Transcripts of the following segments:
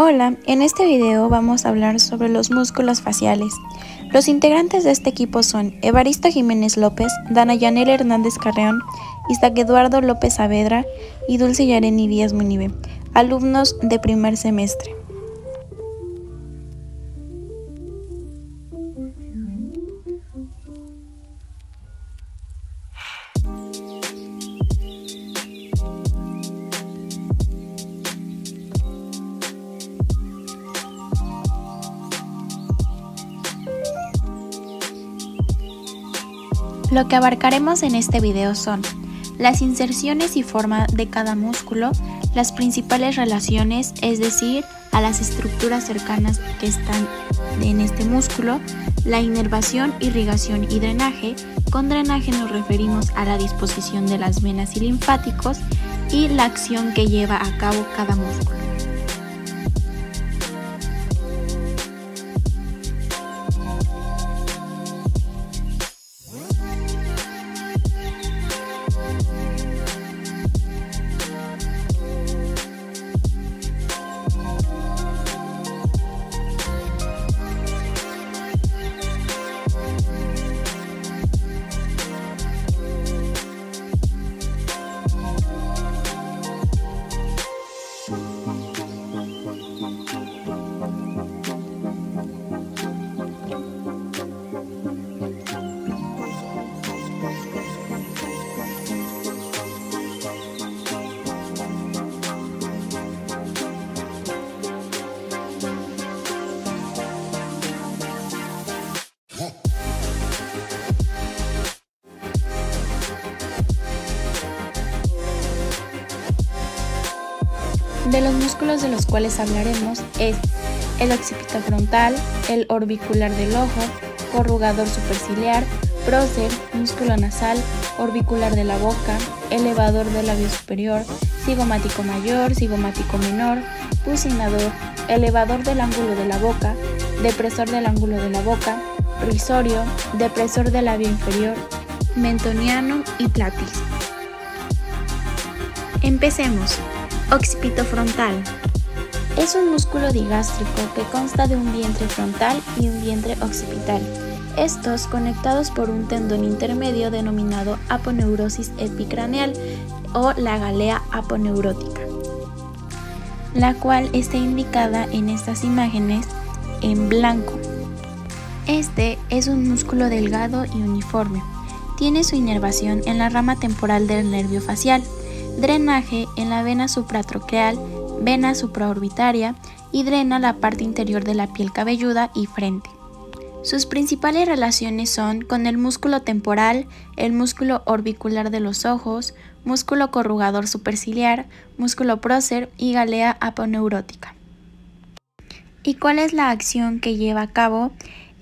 Hola, en este video vamos a hablar sobre los músculos faciales. Los integrantes de este equipo son Evaristo Jiménez López, Dana Yanela Hernández Carreón, Isaac Eduardo López Saavedra y Dulce Yareni Díaz Munive, alumnos de primer semestre. Lo que abarcaremos en este video son las inserciones y forma de cada músculo, las principales relaciones, es decir, a las estructuras cercanas que están en este músculo, la inervación, irrigación y drenaje. Con drenaje nos referimos a la disposición de las venas y linfáticos y la acción que lleva a cabo cada músculo. De los músculos de los cuales hablaremos es el occipito frontal, el orbicular del ojo, corrugador superciliar, prócer, músculo nasal, orbicular de la boca, elevador del labio superior, cigomático mayor, cigomático menor, bucinador, elevador del ángulo de la boca, depresor del ángulo de la boca, risorio, depresor del labio inferior, mentoniano y platis. Empecemos. Occipito frontal. Es un músculo digástrico que consta de un vientre frontal y un vientre occipital, estos conectados por un tendón intermedio denominado aponeurosis epicraneal o la galea aponeurótica, la cual está indicada en estas imágenes en blanco. Este es un músculo delgado y uniforme. Tiene su inervación en la rama temporal del nervio facial, drenaje en la vena supratroqueal, vena supraorbitaria y drena la parte interior de la piel cabelluda y frente. Sus principales relaciones son con el músculo temporal, el músculo orbicular de los ojos, músculo corrugador superciliar, músculo prócer y galea aponeurótica. ¿Y cuál es la acción que lleva a cabo?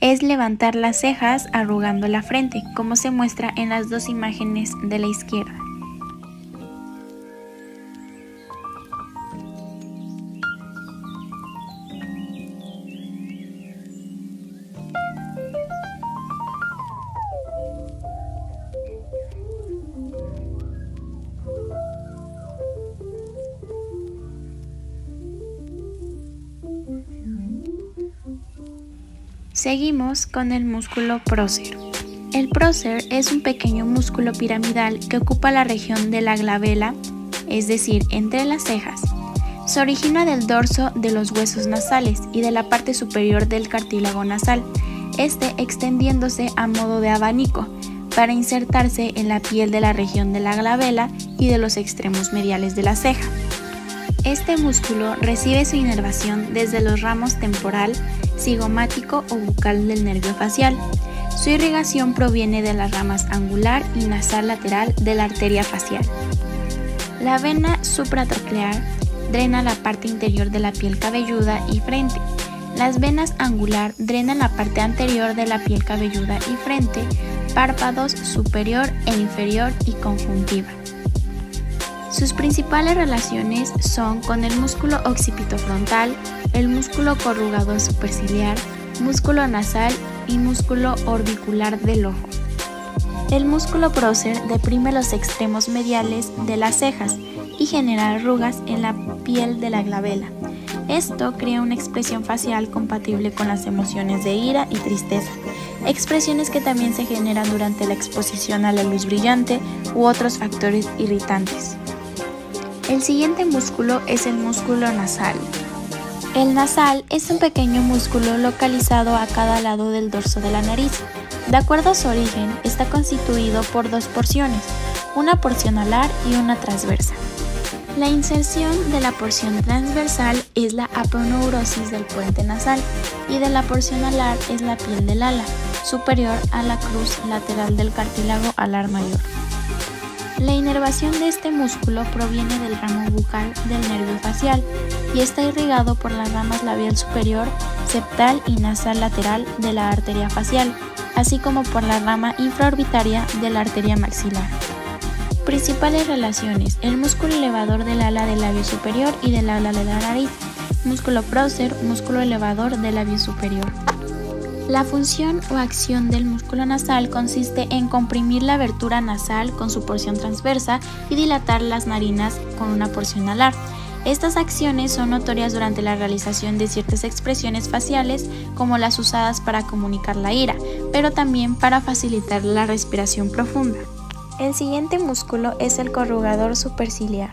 Es levantar las cejas arrugando la frente, como se muestra en las dos imágenes de la izquierda. Seguimos con el músculo prócer. El prócer es un pequeño músculo piramidal que ocupa la región de la glabela, es decir, entre las cejas. Se origina del dorso de los huesos nasales y de la parte superior del cartílago nasal, extendiéndose a modo de abanico para insertarse en la piel de la región de la glabela y de los extremos mediales de la ceja. Este músculo recibe su inervación desde los ramos temporal, cigomático o bucal del nervio facial. Su irrigación proviene de las ramas angular y nasal lateral de la arteria facial. La vena supratroqueal drena la parte interior de la piel cabelluda y frente. Las venas angular drenan la parte anterior de la piel cabelluda y frente, párpados superior e inferior y conjuntiva. Sus principales relaciones son con el músculo occipito frontal, el músculo corrugador superciliar, músculo nasal y músculo orbicular del ojo. El músculo prócer deprime los extremos mediales de las cejas y genera arrugas en la piel de la glabela. Esto crea una expresión facial compatible con las emociones de ira y tristeza, expresiones que también se generan durante la exposición a la luz brillante u otros factores irritantes. El siguiente músculo es el músculo nasal. El nasal es un pequeño músculo localizado a cada lado del dorso de la nariz. De acuerdo a su origen, está constituido por dos porciones, una porción alar y una transversa. La inserción de la porción transversal es la aponeurosis del puente nasal y de la porción alar es la piel del ala, superior a la cruz lateral del cartílago alar mayor. La inervación de este músculo proviene del ramo bucal del nervio facial y está irrigado por las ramas labial superior, septal y nasal lateral de la arteria facial, así como por la rama infraorbitaria de la arteria maxilar. Principales relaciones: el músculo elevador del ala del labio superior y del ala de la nariz, músculo prócer, músculo elevador del labio superior. La función o acción del músculo nasal consiste en comprimir la abertura nasal con su porción transversa y dilatar las narinas con una porción alar. Estas acciones son notorias durante la realización de ciertas expresiones faciales, como las usadas para comunicar la ira, pero también para facilitar la respiración profunda. El siguiente músculo es el corrugador superciliar.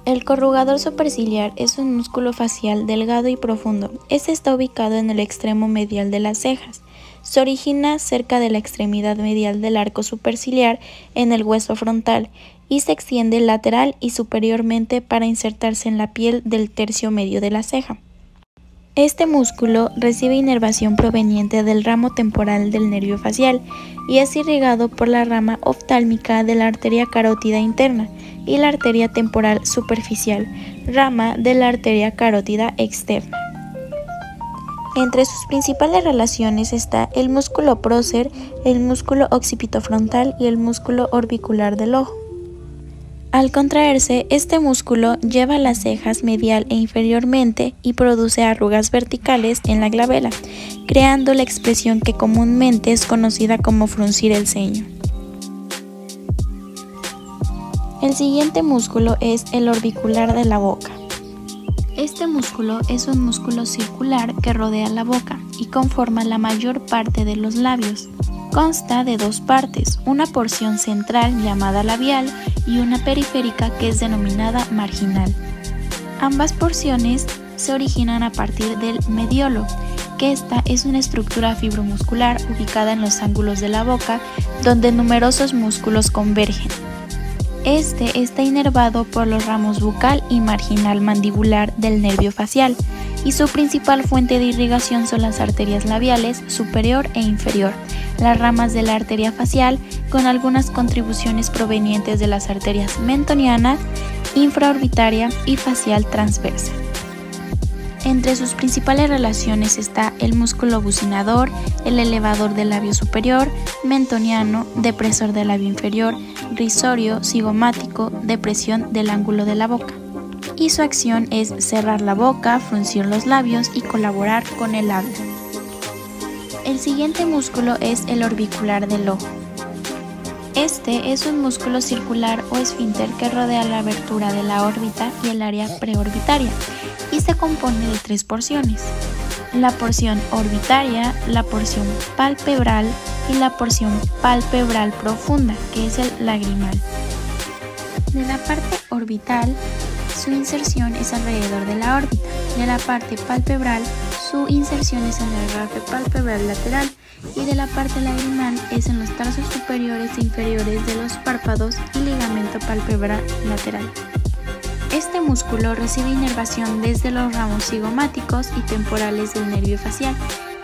El corrugador superciliar es un músculo facial delgado y profundo. Este está ubicado en el extremo medial de las cejas. Se origina cerca de la extremidad medial del arco superciliar en el hueso frontal y se extiende lateral y superiormente para insertarse en la piel del tercio medio de la ceja. Este músculo recibe inervación proveniente del ramo temporal del nervio facial y es irrigado por la rama oftálmica de la arteria carótida interna y la arteria temporal superficial, rama de la arteria carótida externa. Entre sus principales relaciones está el músculo prócer, el músculo occipitofrontal y el músculo orbicular del ojo. Al contraerse, este músculo lleva las cejas medial e inferiormente y produce arrugas verticales en la glabela, creando la expresión que comúnmente es conocida como fruncir el ceño. El siguiente músculo es el orbicular de la boca. Este músculo es un músculo circular que rodea la boca y conforma la mayor parte de los labios. Consta de dos partes, una porción central llamada labial y una periférica que es denominada marginal. Ambas porciones se originan a partir del mediolo, que esta es una estructura fibromuscular ubicada en los ángulos de la boca donde numerosos músculos convergen. Este está inervado por los ramos bucal y marginal mandibular del nervio facial y su principal fuente de irrigación son las arterias labiales superior e inferior, las ramas de la arteria facial con algunas contribuciones provenientes de las arterias mentoniana, infraorbitaria y facial transversa. Entre sus principales relaciones está el músculo bucinador, el elevador del labio superior, mentoniano, depresor del labio inferior, risorio, cigomático, depresión del ángulo de la boca. Y su acción es cerrar la boca, fruncir los labios y colaborar con el habla. El siguiente músculo es el orbicular del ojo. Este es un músculo circular o esfínter que rodea la abertura de la órbita y el área preorbitaria y se compone de tres porciones: la porción orbitaria, la porción palpebral y la porción palpebral profunda, que es el lagrimal. De la parte orbital, su inserción es alrededor de la órbita. De la parte palpebral, su inserción es en el rafe palpebral lateral y de la parte lagrimal es en los tarsos superiores e inferiores de los párpados y ligamento palpebral lateral. Este músculo recibe inervación desde los ramos cigomáticos y temporales del nervio facial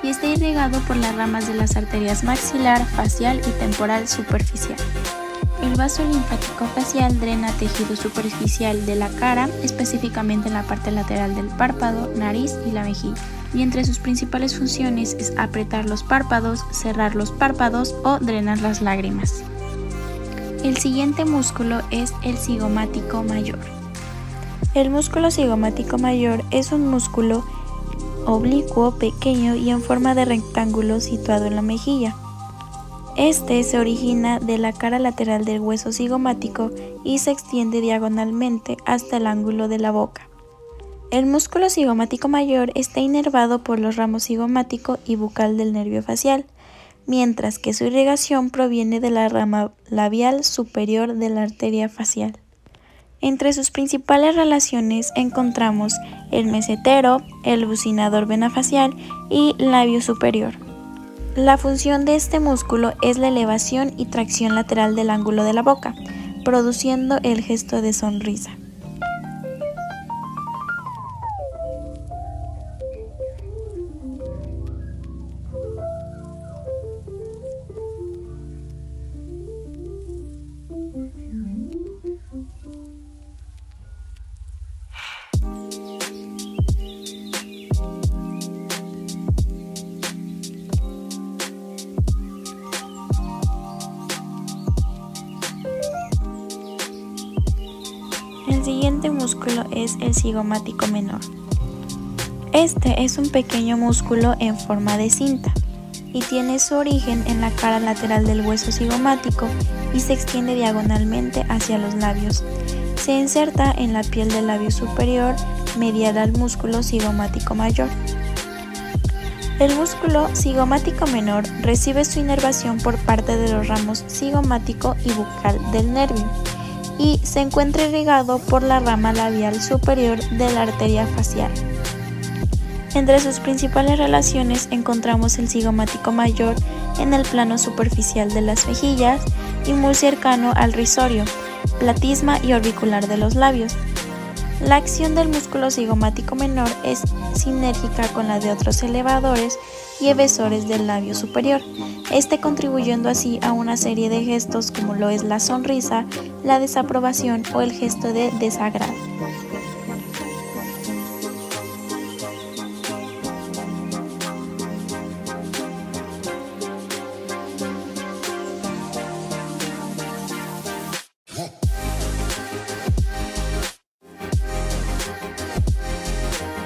y está irrigado por las ramas de las arterias maxilar, facial y temporal superficial. El vaso linfático facial drena tejido superficial de la cara, específicamente en la parte lateral del párpado, nariz y la mejilla. Y entre sus principales funciones es apretar los párpados, cerrar los párpados o drenar las lágrimas. El siguiente músculo es el cigomático mayor. El músculo cigomático mayor es un músculo oblicuo, pequeño y en forma de rectángulo situado en la mejilla. Este se origina de la cara lateral del hueso cigomático y se extiende diagonalmente hasta el ángulo de la boca. El músculo cigomático mayor está inervado por los ramos cigomático y bucal del nervio facial, mientras que su irrigación proviene de la rama labial superior de la arteria facial. Entre sus principales relaciones encontramos el mesetero, el bucinador venafacial y labio superior. La función de este músculo es la elevación y tracción lateral del ángulo de la boca, produciendo el gesto de sonrisa. El siguiente músculo es el cigomático menor. Este es un pequeño músculo en forma de cinta y tiene su origen en la cara lateral del hueso cigomático y se extiende diagonalmente hacia los labios. Se inserta en la piel del labio superior medial al músculo cigomático mayor. El músculo cigomático menor recibe su inervación por parte de los ramos cigomático y bucal del nervio y se encuentra irrigado por la rama labial superior de la arteria facial. Entre sus principales relaciones encontramos el cigomático mayor en el plano superficial de las mejillas y muy cercano al risorio, platisma y orbicular de los labios. La acción del músculo cigomático menor es sinérgica con la de otros elevadores y evasores del labio superior, contribuyendo así a una serie de gestos como lo es la sonrisa, la desaprobación o el gesto de desagrado.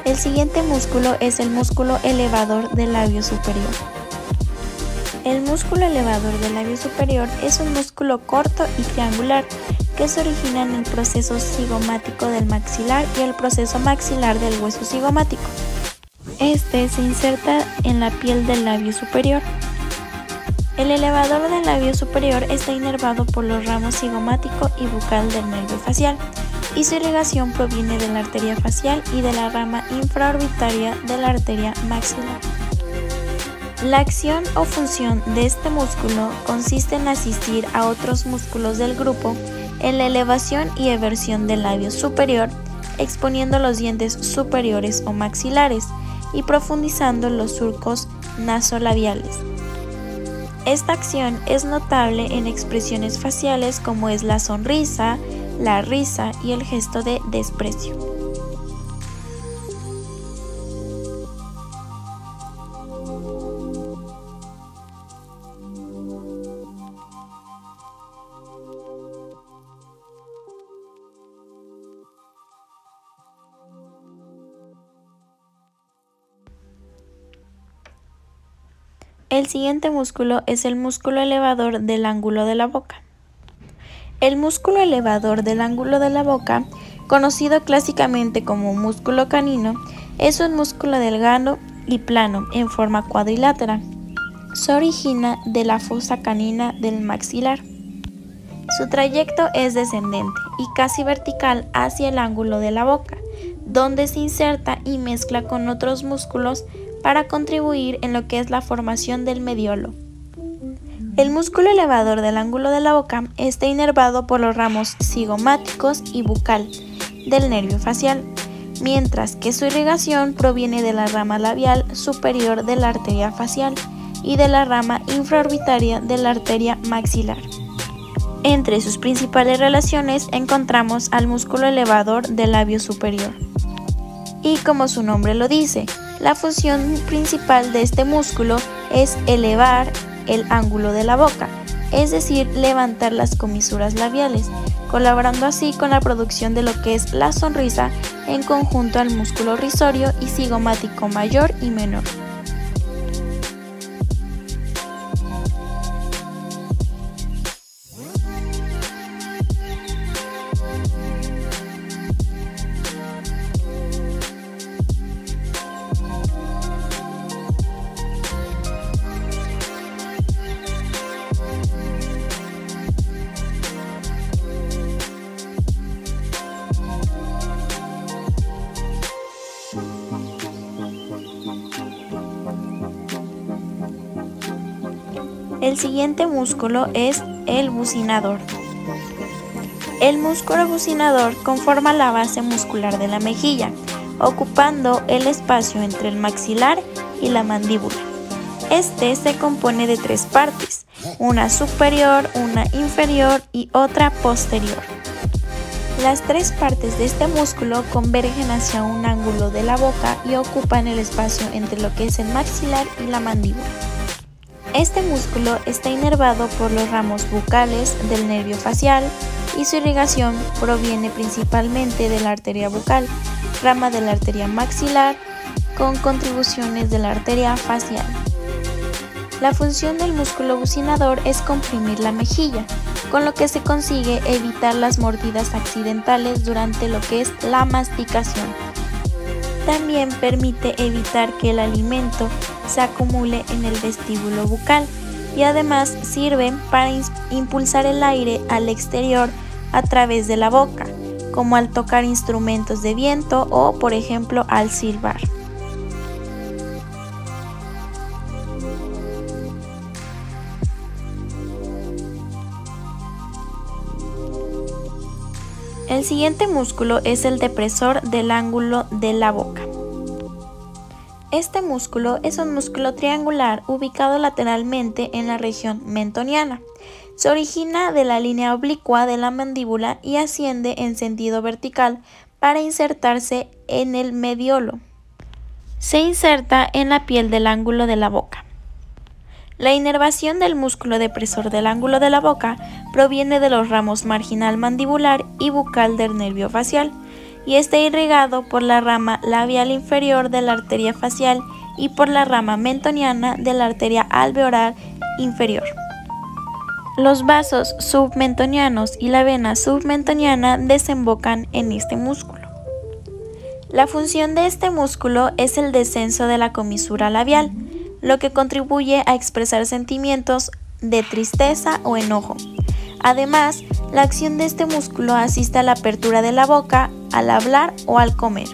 El siguiente músculo es el músculo elevador del labio superior. El músculo elevador del labio superior es un músculo corto y triangular que se origina en el proceso cigomático del maxilar y el proceso maxilar del hueso cigomático. Este se inserta en la piel del labio superior. El elevador del labio superior está inervado por los ramos cigomático y bucal del nervio facial, y su irrigación proviene de la arteria facial y de la rama infraorbitaria de la arteria maxilar. La acción o función de este músculo consiste en asistir a otros músculos del grupo en la elevación y eversión del labio superior, exponiendo los dientes superiores o maxilares y profundizando los surcos nasolabiales. Esta acción es notable en expresiones faciales como es la sonrisa, la risa y el gesto de desprecio. El siguiente músculo es el músculo elevador del ángulo de la boca. El músculo elevador del ángulo de la boca, conocido clásicamente como músculo canino, es un músculo delgado y plano en forma cuadrilátera. Se origina de la fosa canina del maxilar. Su trayecto es descendente y casi vertical hacia el ángulo de la boca, donde se inserta y mezcla con otros músculos para contribuir en lo que es la formación del mediolo. El músculo elevador del ángulo de la boca está inervado por los ramos cigomáticos y bucal del nervio facial, mientras que su irrigación proviene de la rama labial superior de la arteria facial y de la rama infraorbitaria de la arteria maxilar. Entre sus principales relaciones encontramos al músculo elevador del labio superior. Y como su nombre lo dice, la función principal de este músculo es elevar el ángulo de la boca, es decir, levantar las comisuras labiales, colaborando así con la producción de lo que es la sonrisa en conjunto al músculo risorio y cigomático mayor y menor. El siguiente músculo es el bucinador. El músculo bucinador conforma la base muscular de la mejilla, ocupando el espacio entre el maxilar y la mandíbula. Este se compone de 3 partes, una superior, una inferior y otra posterior. Las 3 partes de este músculo convergen hacia un ángulo de la boca y ocupan el espacio entre lo que es el maxilar y la mandíbula. Este músculo está inervado por los ramos bucales del nervio facial y su irrigación proviene principalmente de la arteria bucal, rama de la arteria maxilar, con contribuciones de la arteria facial. La función del músculo bucinador es comprimir la mejilla, con lo que se consigue evitar las mordidas accidentales durante lo que es la masticación. También permite evitar que el alimento se acumule en el vestíbulo bucal y además sirve para impulsar el aire al exterior a través de la boca, como al tocar instrumentos de viento o, por ejemplo, al silbar. El siguiente músculo es el depresor del ángulo de la boca. Este músculo es un músculo triangular ubicado lateralmente en la región mentoniana. Se origina de la línea oblicua de la mandíbula y asciende en sentido vertical para insertarse en el mediolo. Se inserta en la piel del ángulo de la boca. La inervación del músculo depresor del ángulo de la boca proviene de los ramos marginal mandibular y bucal del nervio facial y está irrigado por la rama labial inferior de la arteria facial y por la rama mentoniana de la arteria alveolar inferior. Los vasos submentonianos y la vena submentoniana desembocan en este músculo. La función de este músculo es el descenso de la comisura labial, lo que contribuye a expresar sentimientos de tristeza o enojo. Además, la acción de este músculo asiste a la apertura de la boca al hablar o al comer.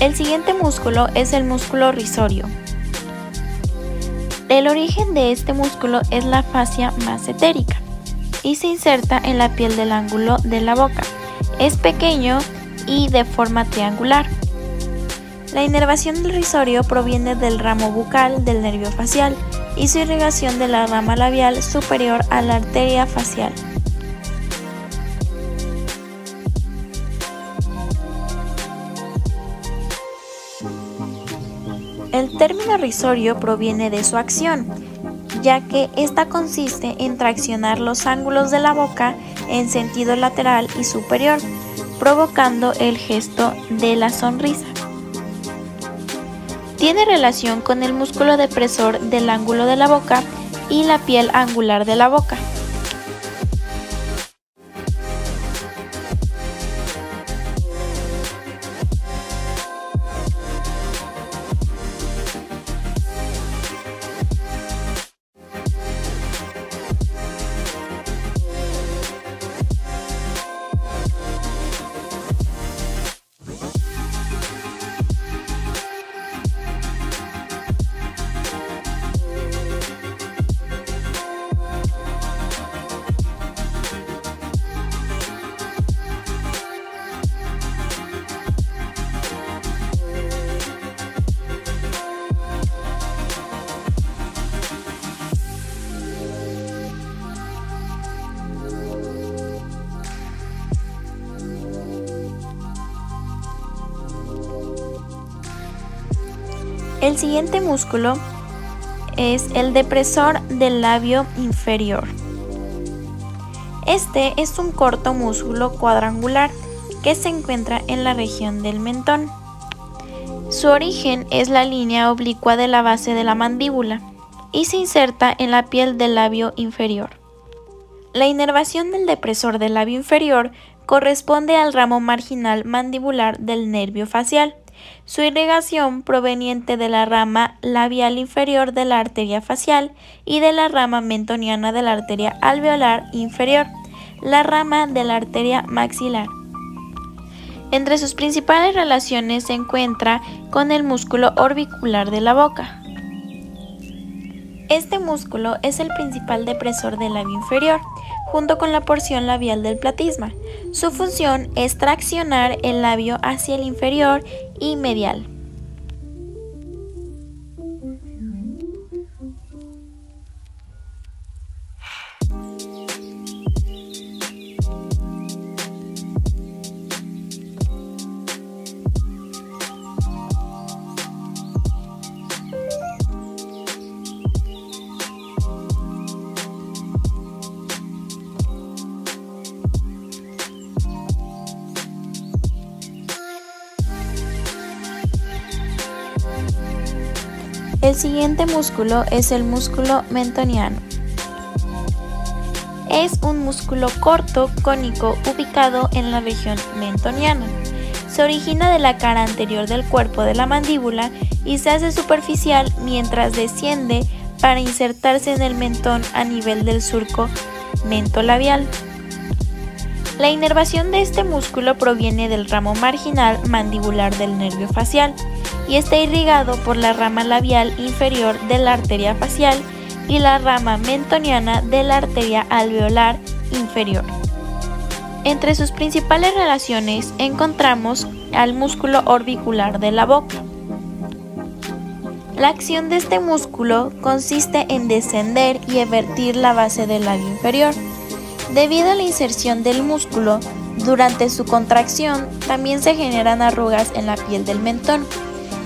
El siguiente músculo es el músculo risorio. El origen de este músculo es la fascia massetérica y se inserta en la piel del ángulo de la boca. Es pequeño y de forma triangular. La inervación del risorio proviene del ramo bucal del nervio facial y su irrigación de la rama labial superior a la arteria facial. El término risorio proviene de su acción, ya que esta consiste en traccionar los ángulos de la boca en sentido lateral y superior, provocando el gesto de la sonrisa. Tiene relación con el músculo depresor del ángulo de la boca y la piel angular de la boca. El siguiente músculo es el depresor del labio inferior. Este es un corto músculo cuadrangular que se encuentra en la región del mentón. Su origen es la línea oblicua de la base de la mandíbula y se inserta en la piel del labio inferior. La inervación del depresor del labio inferior corresponde al ramo marginal mandibular del nervio facial. Su irrigación proveniente de la rama labial inferior de la arteria facial y de la rama mentoniana de la arteria alveolar inferior, la rama de la arteria maxilar. Entre sus principales relaciones se encuentra con el músculo orbicular de la boca. Este músculo es el principal depresor del labio inferior, junto con la porción labial del platisma. Su función es traccionar el labio hacia el inferior y medial. El siguiente músculo es el músculo mentoniano. Es un músculo corto, cónico, ubicado en la región mentoniana. Se origina de la cara anterior del cuerpo de la mandíbula y se hace superficial mientras desciende para insertarse en el mentón a nivel del surco mentolabial. La inervación de este músculo proviene del ramo marginal mandibular del nervio facial y está irrigado por la rama labial inferior de la arteria facial y la rama mentoniana de la arteria alveolar inferior. Entre sus principales relaciones encontramos al músculo orbicular de la boca. La acción de este músculo consiste en descender y evertir la base del labio inferior. Debido a la inserción del músculo, durante su contracción también se generan arrugas en la piel del mentón.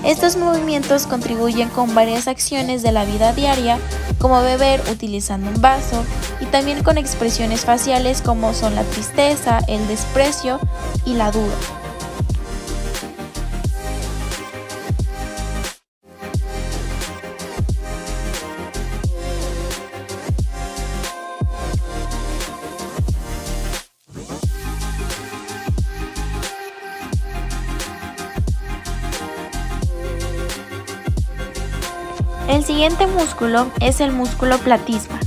Estos movimientos contribuyen con varias acciones de la vida diaria, como beber utilizando un vaso, y también con expresiones faciales como son la tristeza, el desprecio y la duda. El siguiente músculo es el músculo platisma.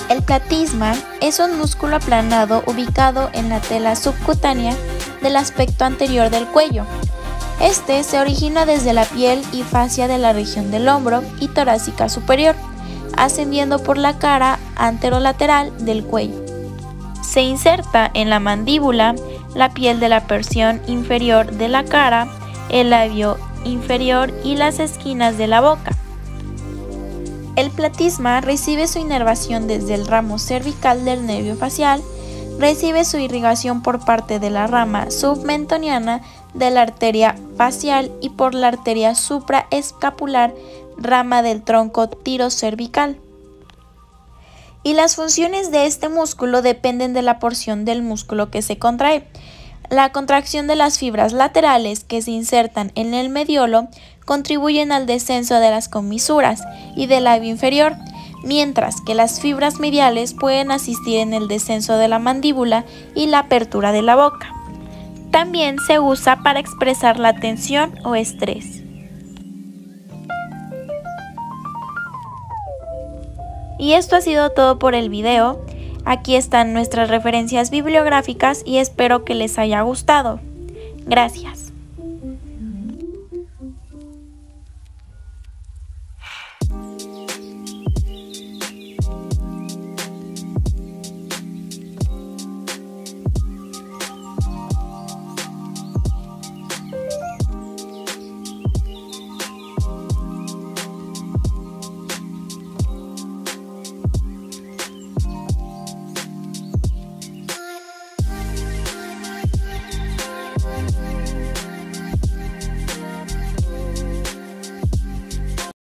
El platisma es un músculo aplanado ubicado en la tela subcutánea del aspecto anterior del cuello. Este se origina desde la piel y fascia de la región del hombro y torácica superior, ascendiendo por la cara anterolateral del cuello. Se inserta en la mandíbula, la piel de la porción inferior de la cara, el labio inferior y las esquinas de la boca. El platisma recibe su inervación desde el ramo cervical del nervio facial, recibe su irrigación por parte de la rama submentoniana de la arteria facial y por la arteria supraescapular, rama del tronco tirocervical. Y las funciones de este músculo dependen de la porción del músculo que se contrae. La contracción de las fibras laterales que se insertan en el mediolo contribuyen al descenso de las comisuras y del labio inferior, mientras que las fibras mediales pueden asistir en el descenso de la mandíbula y la apertura de la boca. También se usa para expresar la tensión o estrés. Y esto ha sido todo por el video. Aquí están nuestras referencias bibliográficas y espero que les haya gustado. Gracias.